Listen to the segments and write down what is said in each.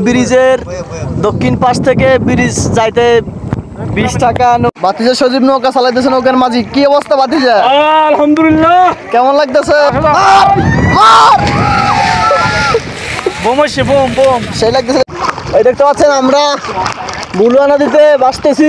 ব্রিজের দক্ষিণ পাশ থেকে ব্রিজ যাইতে 20 টাকা। বাতিজা সজীব নৌকা চালাইতেছে, নৌকার মাঝি। কি অবস্থা বাতিজা? আলহামদুলিল্লাহ। কেমন লাগতেছে? সেই লাগতেছে। এই দেখতে পাচ্ছেন আমরা বুলুয়া নদীতে বাসতেছি।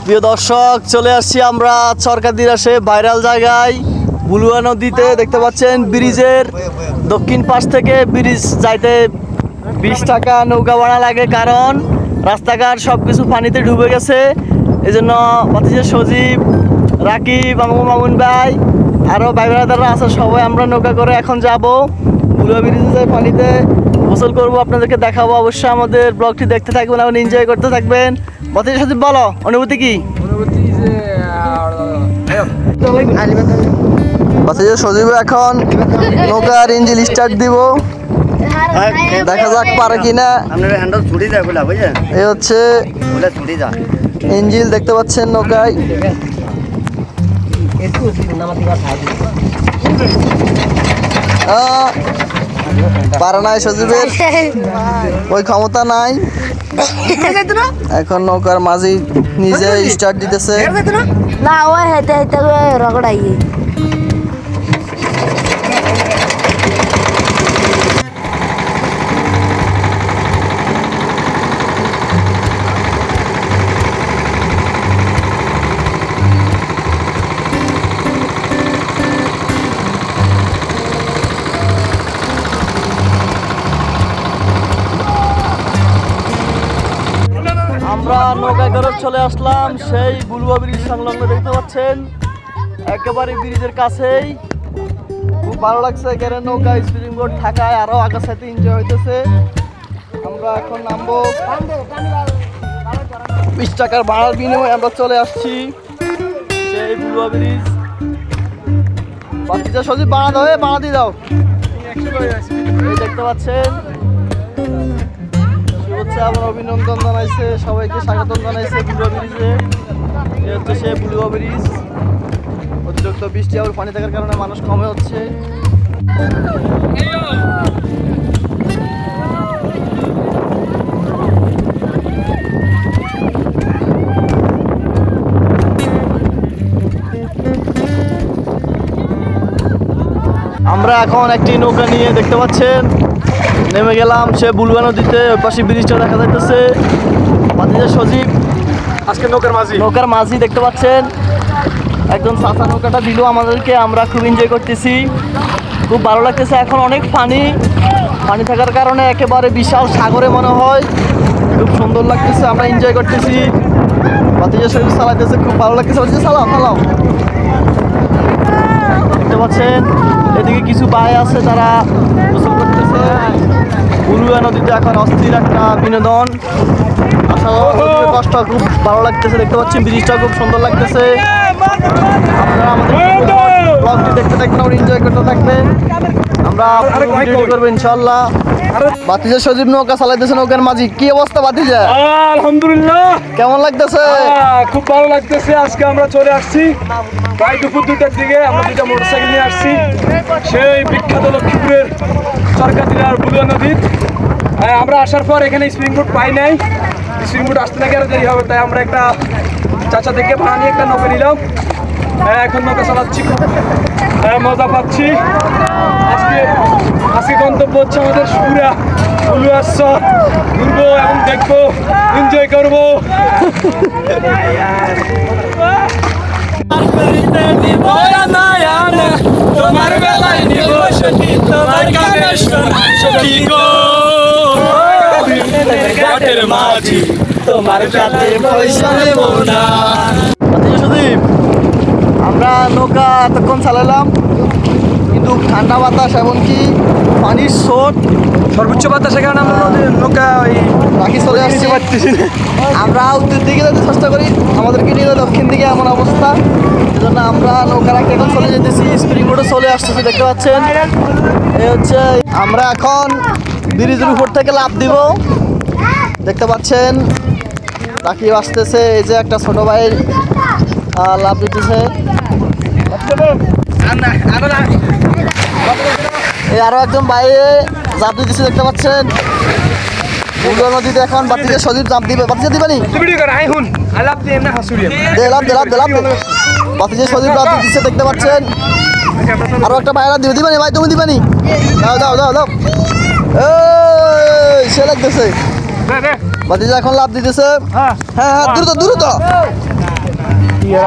প্রিয় দর্শক, চলে আসছি আমরা সরকারদির আসে ভাইরাল জায়গায় বুলুয়া নদীতে। দেখতে পাচ্ছেন ব্রিজের দক্ষিণ পাশ থেকে ব্রিজ যাইতে 20 টাকা নৌকা ভাড়া লাগে, কারণ রাস্তাঘাট সব কিছু পানিতে ডুবে গেছে। এই জন্য বাতিজা সজীব, রাকিব, মামুন ভাই আরও ভাই ব্রাদাররা আছে, সবাই আমরা নৌকা করে এখন যাব বুলুয়া ব্রিজে যাই, পানিতে গোসল করবো, আপনাদেরকে দেখাবো। অবশ্যই আমাদের ব্লগটি দেখতে থাকবেন এবং এনজয় করতে থাকবেন। বাতিজা সজীব বলো অনুভূতি কি? বাতিজা সজীব এখন নৌকার ইঞ্জিন স্টার্ট দিব, দেখা যাক পারে কিনা। এই হচ্ছে ইঞ্জিন, দেখতে পাচ্ছেন নৌকায়। পারে নাই সজীবের, ওই ক্ষমতা নাই। এখন নৌকার মাঝি নিজে স্টার্ট দিতেছে। না ওই হেঁটে হেঁটে রগড়াই। আমরা নৌকা করে চলে আসলাম সেই বুলুয়া ব্রিজ সংলগ্ন, দেখতে পাচ্ছেন একেবারে ব্রিজের কাছেই। খুব ভালো লাগছে এখানে নৌকা স্পিডিং বোর্ড থাকায়, আরো আগের সাথে এনজয় হইতেছে। আমরা এখন নামবো, 20 টাকার ভাড়ার বিনিময়ে আমরা চলে আসছি সেই বুলুয়া ব্রিজ। বাতিজা সজীব ভাড়া দাও, ভাড়া দিয়ে দাও। দেখতে পাচ্ছেন আমার অভিনন্দন জানাইছে, সবাইকে স্বাগত জানাইছে বুলুয়া ব্রিজে। এই হচ্ছে সে বুলুয়া ব্রিজ। অতিরিক্ত বৃষ্টি আর পানি থাকার কারণে মানুষ কমে হচ্ছে। আমরা এখন একটি নৌকা নিয়ে, দেখতে পাচ্ছেন, নেমে গেলাম সে বুলুয়া নদীতে। ওই পাশে ব্রিজটা দেখা যাইতেছে। বাতিজা সজীব আজকে নৌকার মাঝি, দেখতে পাচ্ছেন একজন চাচা নৌকাটা দিল আমাদেরকে। আমরা খুব এনজয় করতেছি, খুব ভালো লাগতেছে। এখন অনেক পানি থাকার কারণে একেবারে বিশাল সাগরে মনে হয়, খুব সুন্দর লাগতেছে, আমরা এনজয় করতেছি। বাতিজা সজীব চালাইতেছে, খুব ভালো লাগতেছে। বাতিজা চালাও। দেখতে পাচ্ছেন এদিকে কিছু ভাই আছে, তারা গোসল করতেছে। বুলুয়া নদীতে এখন অস্থির একটা বিনোদন। কষ্ট খুব ভালো লাগতেছে, দেখতে পাচ্ছেন ব্রিজটা খুব সুন্দর লাগতেছে। আপনারা আমাদের ব্লগটি দেখতে থাকবেন, আমরা এনজয় করতে থাকবেন। আমরা ভিডিও করবো ইনশাআল্লাহ। বাতিজা সজীব নৌকা চালাইতেছে, নৌকার মাঝি। কি অবস্থা বাতিজা? আলহামদুলিল্লাহ। কেমন লাগতেছে? খুব ভালো লাগতেছে। আজকে আমরা চলে আসছি প্রায় দুপুর 2টার দিকে। আমরা 2টা মোটরসাইকেল নিয়ে আসছি সেই বিখ্যাত লক্ষ্মীপুরের সরকারদির বুলুয়া নদীর। আমরা আসার পর এখানে স্প্রিং বোট পাই নাই, স্প্রিং বোট আসতে নাকি আরো দেরি হবে, তাই আমরা একটা চাচা থেকে ভাড়া নিয়ে একটা নৌকা নিলাম। এখন নৌকা চালাচ্ছি, মজা পাচ্ছি। আজকে গন্তব্য হচ্ছে আমাদের পুরা বুলুয়া চর ঘুরবো এবং দেখবো, এনজয় করবো। তোমার বেলায় নিব সখী, তোমার কানে সখী গো, ঘাটের মাঝি তোমার সাথে পয়সা নেব না। আমরা নৌকা এতক্ষণ চালালাম, কিন্তু কিন্তু ঠান্ডা বাতাস এমনকি পানির স্রোত সর্বোচ্চ বাতাসের কারণে আমরা নৌকা ওই বাকি চলে আসছে। পারতেছি না। আমরা উত্তর দিকে যেতে চেষ্টা করি, আমাদেরকে নিয়ে দক্ষিণ দিকে এমন অবস্থা, সেজন্য আমরা নৌকা রাখতে এখন চলে যেতেছি। স্প্রিং বোটে চলে আসতেছি, দেখতে পাচ্ছেন। এই হচ্ছে আমরা এখন ব্রিজের উপর থেকে লাফ দিব, দেখতে পাচ্ছেন। রাকিব আসতেছে, এই যে একটা ছোট ভাই লাফ দিতেছে। এই আরো একজন বাইরে জাপ দিতেছে, দেখতে পাচ্ছেন। বুলুয়া নদীতে এখন বাতিজা সজীব জাপ দিবে, বাতিজা দিবানি দে লাভ দে লাভ দে লাভ দে। বাতিজা সজীব লাভ দিচ্ছে, দেখতে পাচ্ছেন। আরো একটা বাইরা দিবে, দিবানি ভাই, তুমি দিবানি? দাও দাও দাও দাও। এই সে লাগতেছে, বাতিজা এখন লাভ দিতেছে। হ্যাঁ হ্যাঁ, দ্রুত দ্রুত।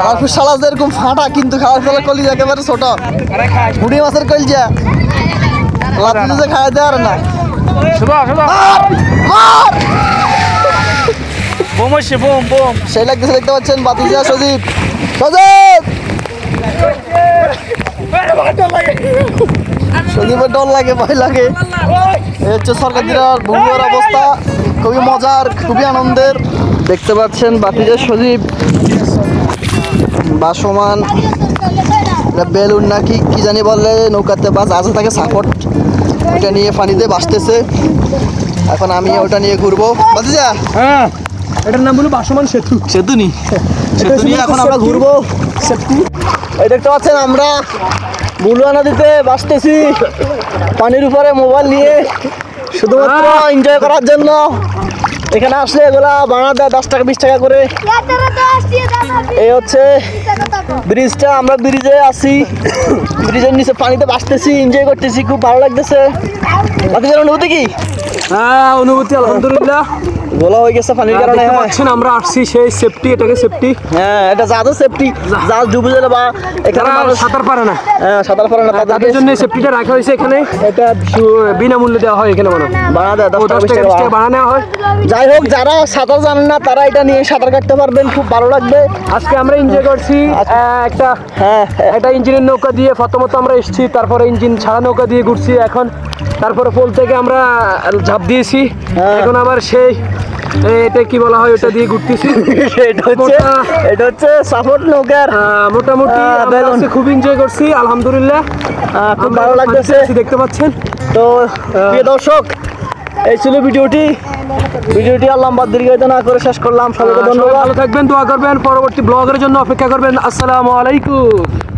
আর সালাস এরকম ফাটা, কিন্তু খাওয়ার ফলে কলি একেবারে ছোট, মুড়ি মাছের কলজা। লাভ দিতেছে, খাওয়া দেওয়ার না। সেই লাগতেছে, দেখতে পাচ্ছেন। বাতিজা সজীব, সজীব সজীবের ডর লাগে, ভয় লাগে। এই হচ্ছে সরকার দিনার ভূমির অবস্থা, খুবই মজার, খুবই আনন্দের। দেখতে পাচ্ছেন বাতিজা সজীব বাসমান বেলুন না কি কি জানি বললে, নৌকাতে বাস আছে থাকে সাপোর্ট, ওটা নিয়ে পানিতে ভাসতেছে। এখন আমি ওটা নিয়ে ঘুরবো। বাতিজা, হ্যাঁ, এটার নাম হলো বাসমান সেতু। সেতু নি, সেতু নিয়ে এখন আমরা ঘুরবো। এই দেখতে পাচ্ছেন আমরা বুলুয়া নদীতে ভাসতেছি পানির উপরে মোবাইল নিয়ে, শুধুমাত্র এনজয় করার জন্য। এখানে আসলে এগুলা ভাড়া দেয় 10 টাকা 20 টাকা করে। এই হচ্ছে ব্রিজটা, আমরা ব্রিজে আছি, ব্রিজের নিচে পানিতে ভাসতেছি, এনজয় করতেছি, খুব ভালো লাগতেছে। বাতিজার অনুভূতি কি? হ্যাঁ, অনুভূতি আলহামদুলিল্লাহ গোলা হয়ে গেছে পানির কারণে। দেখতে পাচ্ছেন আমরা আসছি সেই সেফটি, এটাকে সেফটি। হ্যাঁ, এটা জাহাজের সেফটি, জাহাজ ডুবে গেলে বা এখানে মানুষ সাঁতার পারে না, হ্যাঁ সাঁতার পারে না, তাদের জন্য সেফটিটা রাখা হয়েছে এখানে। এটা বিনামূল্যে দেওয়া হয় এখানে, মানে ভাড়া দেয় 10 টাকা 20 টাকা টাকা ভাড়া নেওয়া হয়। যাই হোক, যারা সাঁতার জানেন না তারা এটা নিয়ে সাঁতার কাটতে পারবেন, খুব ভালো লাগবে। আজকে আমরা এনজয় করছি একটা হ্যাঁ, একটা ইঞ্জিনের নৌকা দিয়ে। প্রথমত আমরা এসেছি, তারপরে ইঞ্জিন ছাড়া নৌকা দিয়ে ঘুরছি, এখন তারপরে পোল থেকে আমরা ঝাঁপ দিয়েছি। হ্যাঁ। এখন আবার সেই এটা কি বলা হয়, ওটা দিয়ে ঘুরতেছি। এটা হচ্ছে সাপোর্ট নৌকার মোটামুটি আমরা বেলুন। আজকে খুব এনজয় করছি আলহামদুলিল্লাহ, খুব আমরা ভালো লাগতেছে, পানিতে আছি, দেখতে পাচ্ছেন। তো প্রিয় দর্শক, এই ছিল ভিডিওটি আর লম্বা দীর্ঘায়িত না করে শেষ করলাম। সবাইকে সবাই ধন্যবাদ। ভালো থাকবেন, দোয়া করবেন, পরবর্তী ব্লগের জন্য অপেক্ষা করবেন। আসসালামু আলাইকুম।